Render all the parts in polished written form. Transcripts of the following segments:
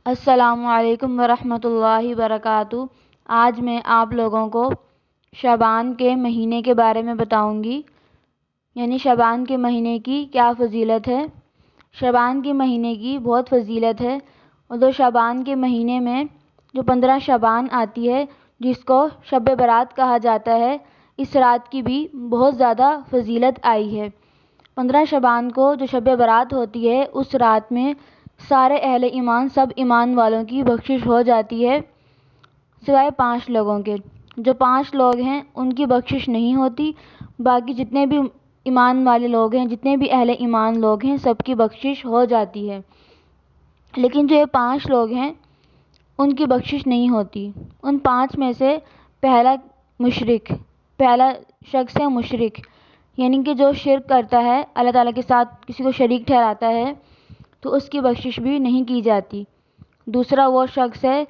السلام علیکم ورحمۃ اللہ وبرکاتہ۔ آج میں آپ لوگوں کو شعبان کے مہینے کے بارے میں بتاؤں گی، یعنی شعبان کے مہینے کی کیا فضیلت ہے۔ شعبان کے مہینے کی بہت فضیلت ہے، اور جو شعبان کے مہینے میں جو 15 شعبان آتی ہے جس کو شب برات کہا جاتا ہے، اس رات کی بھی بہت زیادہ فضیلت آئی ہے۔ 15 شعبان کو جو شب برات ہوتی ہے، اس رات میں سارے اہل ایمان، سب ایمان والوں کی بخشش ہو جاتی ہے، سوائے 5 لوگوں کے۔ جو 5 لوگ ہیں ان کی بخشش نہیں ہوتی، باقی جتنے بھی ایمان والے لوگ ہیں، جتنے بھی اہل ایمان لوگ ہیں، سب کی بخشش ہو جاتی ہے۔ لیکن جو یہ 5 لوگ ہیں ان کی بخشش نہیں ہوتی۔ ان 5 میں سے پہلا شخص ہے مشرک، یعنی کہ جو شرک کرتا ہے، اللہ تعالیٰ کے ساتھ کسی کو شریک ٹھہراتا ہے، تو اس کی بخشش بھی نہیں کی جاتی۔ دوسرا وہ شخص ہے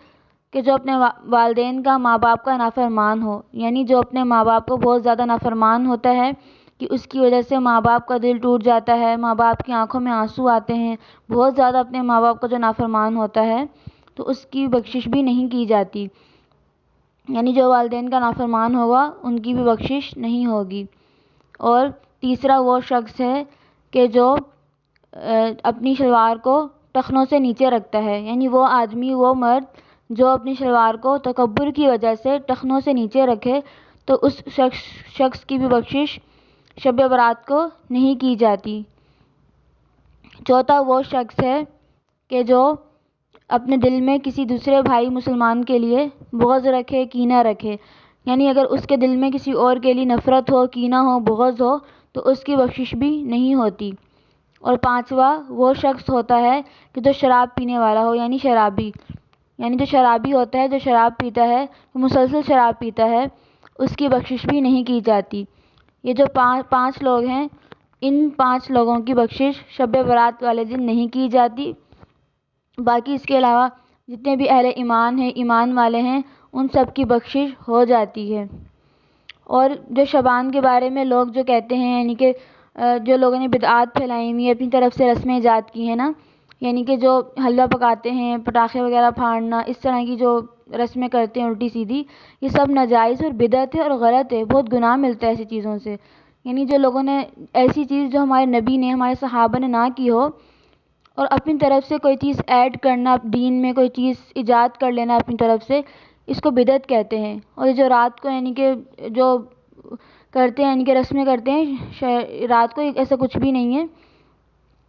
کہ جو اپنے والدین کا، ماں باپ کا نافرمان ہو، یعنی جو اپنے ماں باپ کو بہت زیادہ نافرمان ہوتا ہے کہ اس کی وجہ سے ماں باپ کا دل ٹوٹ جاتا ہے، ماں باپ کی آنکھوں میں آنسو آتے ہیں، بہت زیادہ اپنے ماں باپ کا جو نافرمان ہوتا ہے تو اس کی بخشش بھی نہیں کی جاتی، یعنی جو والدین کا نافرمان ہوگا ان کی بھی بخشش نہیں ہوگی۔ اور تیسرا وہ شخص ہے کہ جو اپنی شلوار کو ٹخنوں سے نیچے رکھتا ہے، یعنی وہ آدمی، وہ مرد جو اپنی شلوار کو تکبر کی وجہ سے ٹخنوں سے نیچے رکھے، تو اس شخص کی بھی بخشش شب برات کو نہیں کی جاتی۔ چوتھا وہ شخص ہے کہ جو اپنے دل میں کسی دوسرے بھائی مسلمان کے لیے بغض رکھے، کینہ رکھے، یعنی اگر اس کے دل میں کسی اور کے لیے نفرت ہو، کینہ ہو، بغض ہو، تو اس کی بخشش بھی نہیں ہوتی۔ اور پانچواں وہ شخص ہوتا ہے کہ جو شراب پینے والا ہو، یعنی شرابی، یعنی جو شرابی ہوتا ہے، جو شراب پیتا ہے، مسلسل شراب پیتا ہے، اس کی بخشش بھی نہیں کی جاتی۔ یہ جو 5 لوگ ہیں، ان 5 لوگوں کی بخشش شب برات والے دن نہیں کی جاتی، باقی اس کے علاوہ جتنے بھی اہل ایمان ہیں، ایمان والے ہیں، ان سب کی بخشش ہو جاتی ہے۔ اور جو شعبان کے بارے میں لوگ جو کہتے ہیں، یعنی کہ جو لوگوں نے بدعات پھیلائی ہوئی ہیں، اپنی طرف سے رسمیں ایجاد کی ہیں نا، یعنی کہ جو حلوہ پکاتے ہیں، پٹاخے وغیرہ پھاڑنا، اس طرح کی جو رسمیں کرتے ہیں الٹی سیدھی، یہ سب ناجائز اور بدعت ہے اور غلط ہے، بہت گناہ ملتا ہے ایسی چیزوں سے۔ یعنی جو لوگوں نے ایسی چیز جو ہمارے نبی نے، ہمارے صحابہ نے نہ کی ہو، اور اپنی طرف سے کوئی چیز ایڈ کرنا، دین میں کوئی چیز ایجاد کر لینا اپنی طرف سے، اس کو بدعت کہتے ہیں۔ اور جو رات کو یعنی کہ جو کرتے ہیں، یعنی کہ رسمیں کرتے ہیں رات کو، ایسا کچھ بھی نہیں ہے،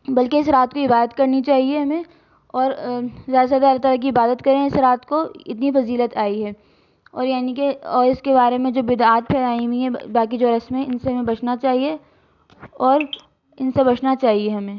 بلکہ اس رات کو عبادت کرنی چاہیے ہمیں، اور زیادہ سے زیادہ اللہ تعالیٰ کی عبادت کریں اس رات کو، اتنی فضیلت آئی ہے۔ اور یعنی کہ اور اس کے بارے میں جو بدعات پھیلائی ہوئی ہیں، باقی جو رسمیں، ان سے ہمیں بچنا چاہیے، اور ان سے بچنا چاہیے ہمیں۔